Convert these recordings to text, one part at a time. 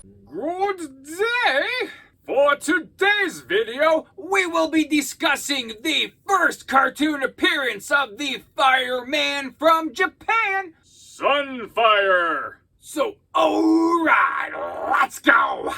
Good day! For today's video, we will be discussing the first cartoon appearance of the fireman from Japan, Sunfire! So, alright, let's go!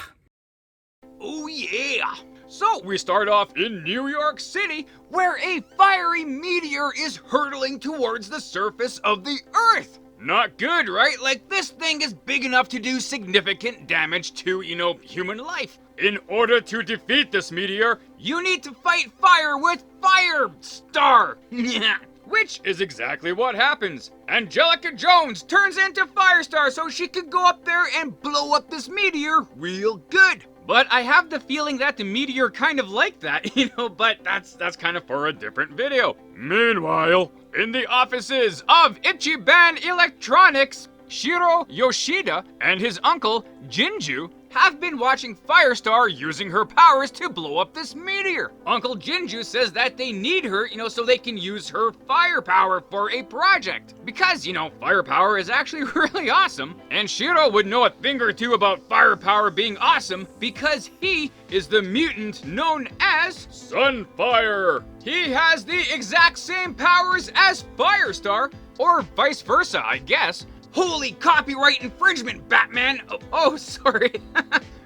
Oh yeah! So we start off in New York City, where a fiery meteor is hurtling towards the surface of the Earth. Not good, right? Like, this thing is big enough to do significant damage to, human life. In order to defeat this meteor, you need to fight fire with Firestar! Which is exactly what happens. Angelica Jones turns into Firestar so she could go up there and blow up this meteor real good. But I have the feeling that the meteor kind of liked that, but that's kind of for a different video. Meanwhile, in the offices of Ichiban Electronics, Shiro, Yoshida, and his uncle, Genju, have been watching Firestar using her powers to blow up this meteor. Uncle Genju says that they need her, so they can use her firepower for a project. Because, firepower is actually really awesome. And Shiro would know a thing or two about firepower being awesome because he is the mutant known as Sunfire. He has the exact same powers as Firestar, or vice versa, I guess. Holy copyright infringement, Batman! Oh, sorry.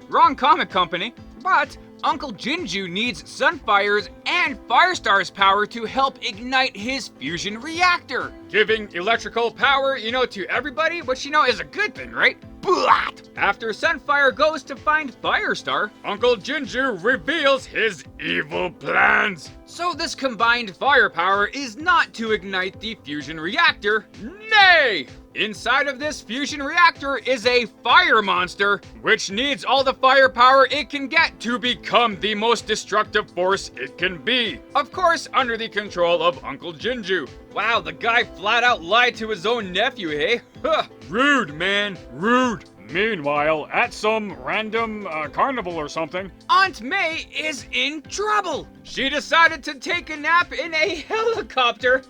Wrong comic company. But Uncle Genju needs Sunfire's and Firestar's power to help ignite his fusion reactor. Giving electrical power, to everybody, which, is a good thing, right? But after Sunfire goes to find Firestar, Uncle Genju reveals his evil plans. So this combined firepower is not to ignite the fusion reactor. Nay! Inside of this fusion reactor is a fire monster, which needs all the firepower it can get to become the most destructive force it can be. Of course, under the control of Uncle Genju. Wow, the guy flat out lied to his own nephew, hey? Huh, rude, man, rude. Meanwhile, at some random carnival or something, Aunt May is in trouble. She decided to take a nap in a helicopter.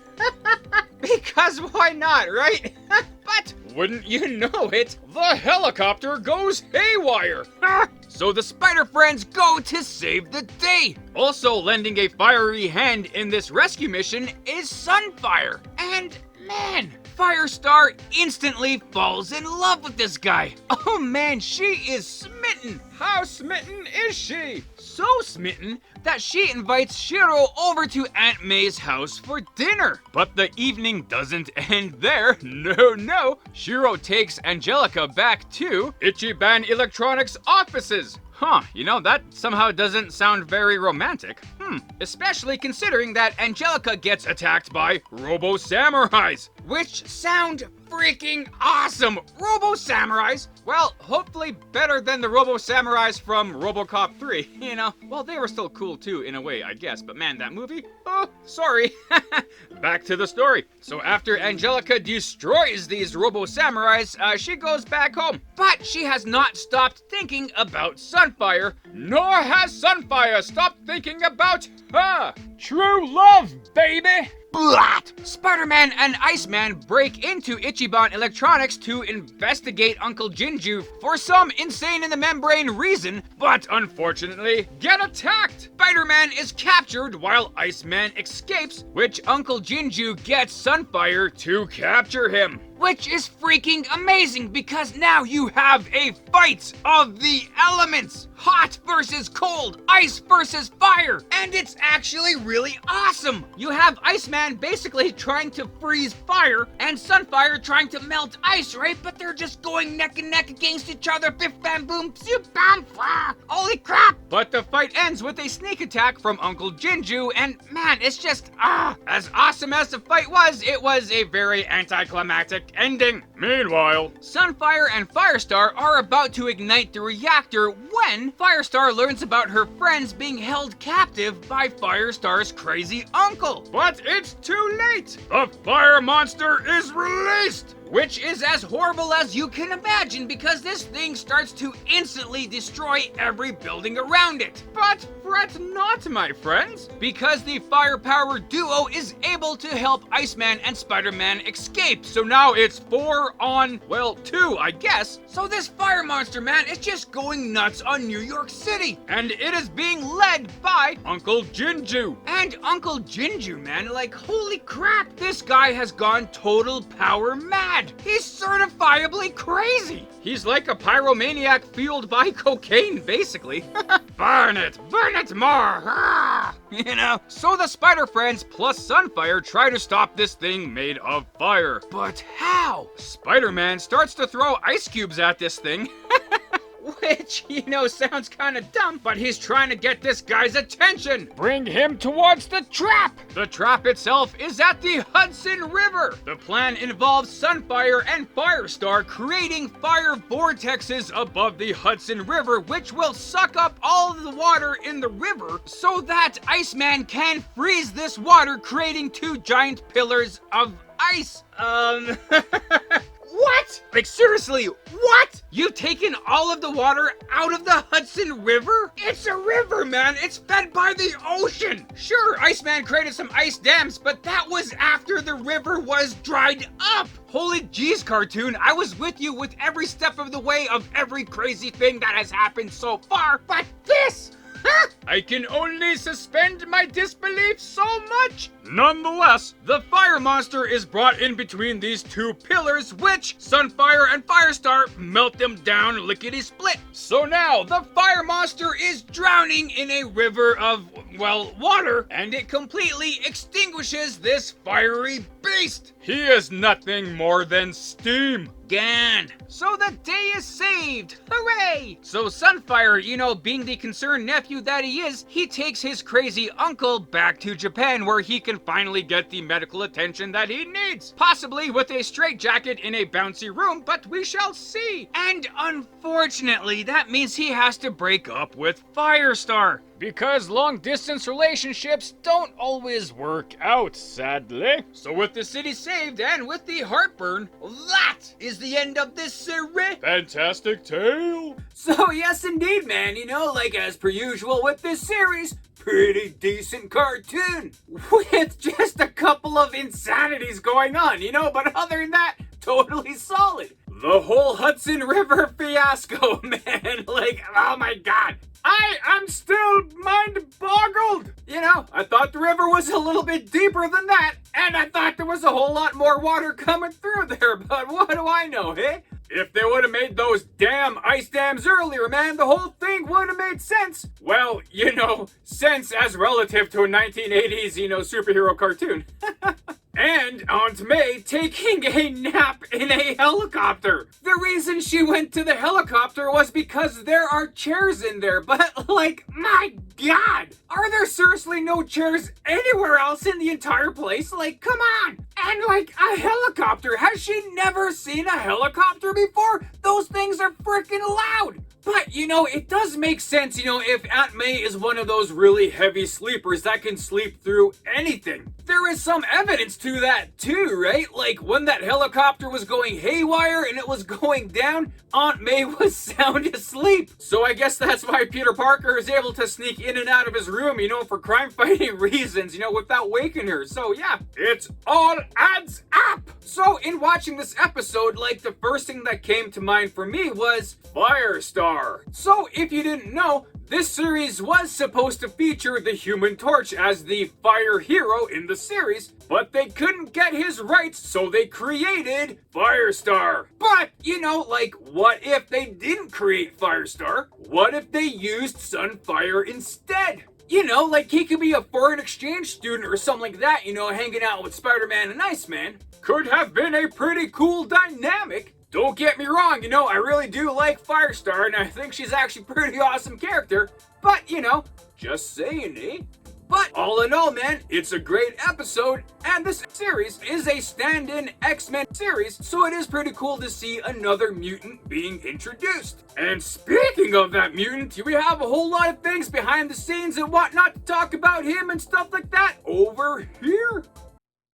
Because why not, right? But wouldn't you know it, the helicopter goes haywire. So the Spider Friends go to save the day. Also lending a fiery hand in this rescue mission is Sunfire. And man, Firestar instantly falls in love with this guy. Oh man, she is smitten. How smitten is she? So smitten that she invites Shiro over to Aunt May's house for dinner. But the evening doesn't end there. No. Shiro takes Angelica back to Ichiban Electronics offices. Huh, that somehow doesn't sound very romantic. Especially considering that Angelica gets attacked by Robo-Samurais, which sound freaking awesome! Robo-Samurais? Well, hopefully better than the Robo-Samurais from RoboCop 3, Well, they were still cool too, in a way, I guess, but man, that movie? Oh, sorry. Back to the story. So after Angelica destroys these Robo-Samurais, she goes back home. But she has not stopped thinking about Sunfire, nor has Sunfire stopped thinking about her. True love, baby! Blat! Spider-Man and Iceman break into Ichiban Electronics to investigate Uncle Genju for some insane-in-the-membrane reason, but unfortunately get attacked. Spider-Man is captured while Iceman escapes, which Uncle Genju gets Sunfire to capture him. Which is freaking amazing because now you have a fight of the elements. Hot versus cold, ice versus fire, and it's actually really awesome. You have Iceman basically trying to freeze fire and Sunfire trying to melt ice, right? But they're just going neck and neck against each other. Biff bam boom, zoop bam flah. Holy crap! But the fight ends with a sneak attack from Uncle Genju, and man, it's just as awesome as the fight was, it was a very anticlimactic ending. Meanwhile, Sunfire and Firestar are about to ignite the reactor when Firestar learns about her friends being held captive by Firestar's crazy uncle. But it's too late! The fire monster is released! which is as horrible as you can imagine because this thing starts to instantly destroy every building around it. But fret not, my friends, because the firepower duo is able to help Iceman and Spider-Man escape. So now it's 4 on, well, 2, I guess. So this fire monster, man, is just going nuts on New York City. And it is being led by Uncle Genju. And Uncle Genju, man, like, holy crap, this guy has gone total power mad. He's certifiably crazy. He's like a pyromaniac fueled by cocaine, basically. Burn it more. Ah! You know? So the Spider Friends plus Sunfire try to stop this thing made of fire. But how? Spider-Man starts to throw ice cubes at this thing. Which, you know, sounds kind of dumb, but he's trying to get this guy's attention. Bring him towards the trap. The trap itself is at the Hudson River. The plan involves Sunfire and Firestar creating fire vortexes above the Hudson River, which will suck up all of the water in the river so that Iceman can freeze this water, creating 2 giant pillars of ice. What? Like, seriously, what? You've taken all of the water out of the Hudson River? It's a river, man. It's fed by the ocean. Sure, Iceman created some ice dams, but that was after the river was dried up. Holy jeez, cartoon. I was with you with every step of the way of every crazy thing that has happened so far, but this... I can only suspend my disbelief so much. Nonetheless, the fire monster is brought in between these 2 pillars, which Sunfire and Firestar melt them down lickety-split. So now the fire monster is drowning in a river of, well, water, and it completely extinguishes this fiery beast. He is nothing more than steam. Gone. So the day is saved. Hooray! So Sunfire, you know, being the concerned nephew that he is, he takes his crazy uncle back to Japan where he can finally get the medical attention that he needs. Possibly with a straitjacket in a bouncy room, but we shall see. And unfortunately, that means he has to break up with Firestar. Because long-distance relationships don't always work out, sadly. So with the city saved and with the heartburn, that is the end of this series. Fantastic tale. So yes indeed, man, you know, like as per usual with this series, pretty decent cartoon with just a couple of insanities going on, you know, but other than that, totally solid. The whole Hudson River fiasco, man, like, oh my god. I'm still mind-boggled. You know, I thought the river was a little bit deeper than that, and I thought there was a whole lot more water coming through there, but what do I know, hey? If they would have made those damn ice dams earlier, man, the whole thing would have made sense. Well, you know, sense as relative to a 1980s, you know, superhero cartoon. And Aunt May taking a nap in a helicopter. The reason she went to the helicopter was because there are chairs in there, but like, my god! Are there seriously no chairs anywhere else in the entire place? Like, come on! And like, a helicopter, has she never seen a helicopter before? Those things are freaking loud! But, you know, it does make sense, you know, if Aunt May is one of those really heavy sleepers that can sleep through anything. There is some evidence to that too, right? Like, when that helicopter was going haywire and it was going down, Aunt May was sound asleep. So I guess that's why Peter Parker is able to sneak in and out of his room, you know, for crime-fighting reasons, you know, without waking her. So yeah, it's all adds up! So in watching this episode, like, the first thing that came to mind for me was Firestar. So if you didn't know, this series was supposed to feature the Human Torch as the fire hero in the series, but they couldn't get his rights, so they created Firestar. But, you know, like, what if they didn't create Firestar? What if they used Sunfire instead? You know, like, he could be a foreign exchange student or something like that, you know, hanging out with Spider-Man and Iceman. Could have been a pretty cool dynamic. Don't get me wrong, you know, I really do like Firestar, and I think she's actually a pretty awesome character. But, you know, just saying, eh? But all in all, man, it's a great episode, and this series is a stand-in X-Men series, so it is pretty cool to see another mutant being introduced. And speaking of that mutant, we have a whole lot of things behind the scenes and whatnot to talk about him and stuff like that over here.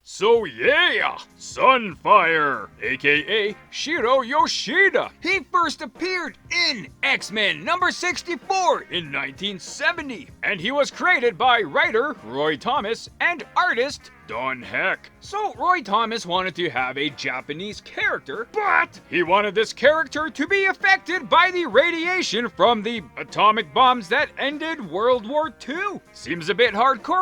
So yeah, Sunfire, aka Shiro Yoshida. He first appeared in X-Men number 64 in 1970, and he was created by writer Roy Thomas and artist Don Heck. So Roy Thomas wanted to have a Japanese character, but he wanted this character to be affected by the radiation from the atomic bombs that ended World War II. Seems a bit hardcore,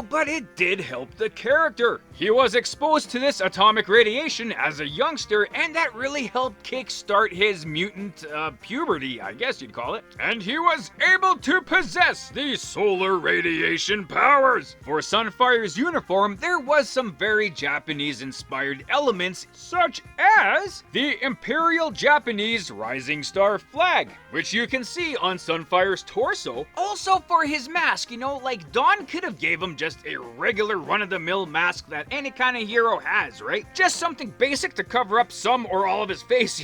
but it did help the character. He was exposed to this atomic radiation as a youngster, and that really helped kickstart his mutant puberty, I guess you'd call it. And he was able to possess the solar radiation powers. For Sunfire's uniform, there was some very Japanese-inspired elements, such as the Imperial Japanese Rising Star flag, which you can see on Sunfire's torso. Also for his mask, like Dawn could have gave him just a regular run-of-the-mill mask that any kind of hero has, right? Just something basic to cover up some or all of his face,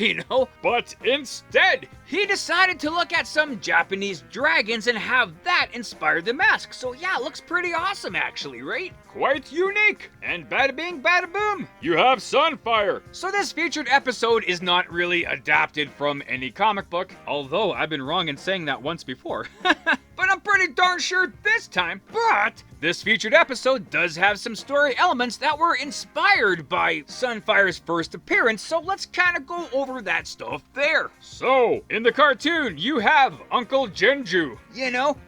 But instead, he decided to look at some Japanese dragons and have that inspire the mask. So yeah, it looks pretty awesome actually, right? Quite unique. And bada bing, bada boom, you have Sunfire. So this featured episode is not really adapted from any comic book, although I've been wrong in saying that once before. But I'm pretty darn sure this time. But this featured episode does have some story elements that were inspired by Sunfire's first appearance, so let's kind of go over that stuff there. So, in the cartoon, you have Uncle Genju,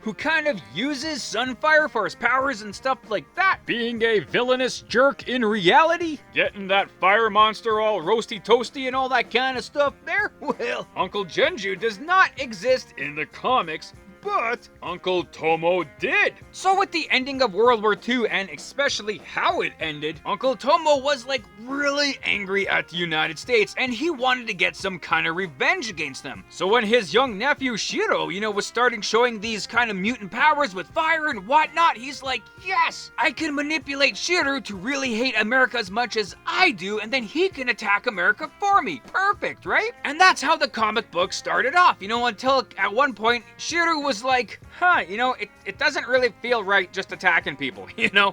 who kind of uses Sunfire for his powers and stuff like that. Being a villainous jerk in reality, getting that fire monster all roasty toasty and all that kind of stuff there. Well, Uncle Genju does not exist in the comics, but Uncle Tomo did. So with the ending of World War II, and especially how it ended, Uncle Tomo was like really angry at the United States, and he wanted to get some kind of revenge against them. So when his young nephew Shiro, was starting showing these kind of mutant powers with fire and whatnot, he's like, yes, I can manipulate Shiro to really hate America as much as I do, and then he can attack America for me. Perfect, right? And that's how the comic book started off, until at one point Shiro was like, it doesn't really feel right just attacking people,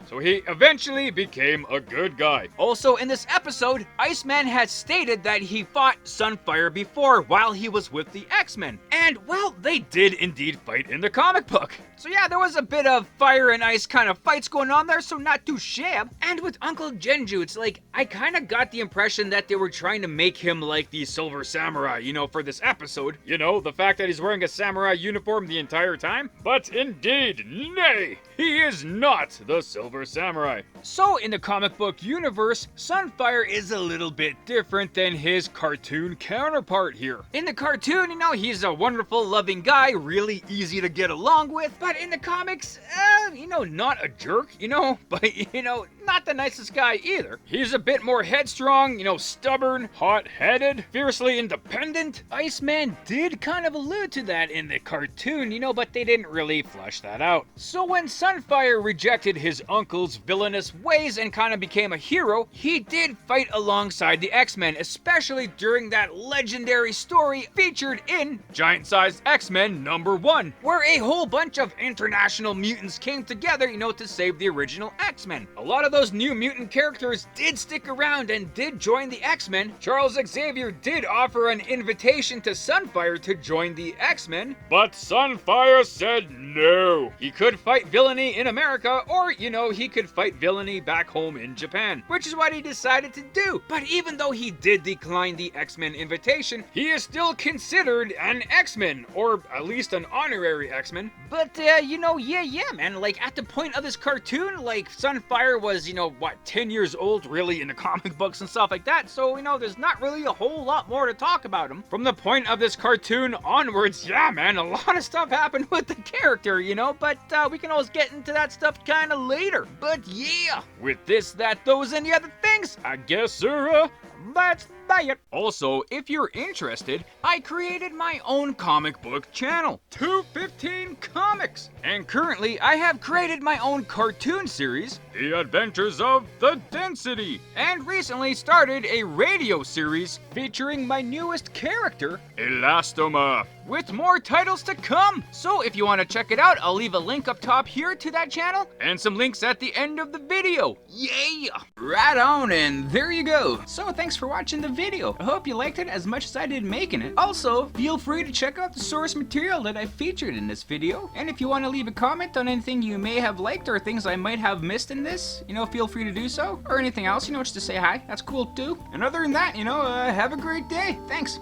So he eventually became a good guy. Also in this episode, Iceman had stated that he fought Sunfire before while he was with the X-Men. And well, they did indeed fight in the comic book. So yeah, there was a bit of fire and ice kind of fights going on there, so not too shabby. And with Uncle Genju, it's like, I kind of got the impression that they were trying to make him like the Silver Samurai, for this episode. The fact that he's wearing a samurai uniform the entire time. But indeed, nay, he is not the Silver Samurai. So in the comic book universe, Sunfire is a little bit different than his cartoon counterpart here. In the cartoon, he's a wonderful, loving guy, really easy to get along with. But in the comics, not a jerk, but, not the nicest guy either. He's a bit more headstrong, stubborn, hot-headed, fiercely independent. Iceman did kind of allude to that in the cartoon, but they didn't really flesh that out. So when Sunfire rejected his uncle's villainous ways and kind of became a hero, he did fight alongside the X-Men, especially during that legendary story featured in Giant-Sized X-Men #1, where a whole bunch of international mutants came together, to save the original X-Men. A lot of those new mutant characters did stick around and did join the X-Men. Charles Xavier did offer an invitation to Sunfire to join the X-Men, but Sunfire said no. He could fight villainy in America, or, he could fight villainy back home in Japan, which is what he decided to do. But even though he did decline the X-Men invitation, he is still considered an X-Men, or at least an honorary X-Men. But, man, like, at the point of this cartoon, like, Sunfire was, 10 years old, really, in the comic books and stuff like that, so, there's not really a whole lot more to talk about him. From the point of this cartoon onwards, yeah, man, a lot of stuff happened with the character, but, we can always get into that stuff kinda later. But, yeah, with this, that, those, and the other things, I guess, that's buy it. Also, if you're interested, I created my own comic book channel, 215 Comics. And currently, I have created my own cartoon series, The Adventures of the Density. And recently started a radio series featuring my newest character, Elastoma, with more titles to come. So if you want to check it out, I'll leave a link up top here to that channel and some links at the end of the video. Yeah! Right on, and there you go. So thanks for watching the video. I hope you liked it as much as I did making it. Also, feel free to check out the source material that I featured in this video. And if you want to leave a comment on anything you may have liked or things I might have missed in this, feel free to do so. Or anything else, just to say hi. That's cool too. And other than that, have a great day. Thanks.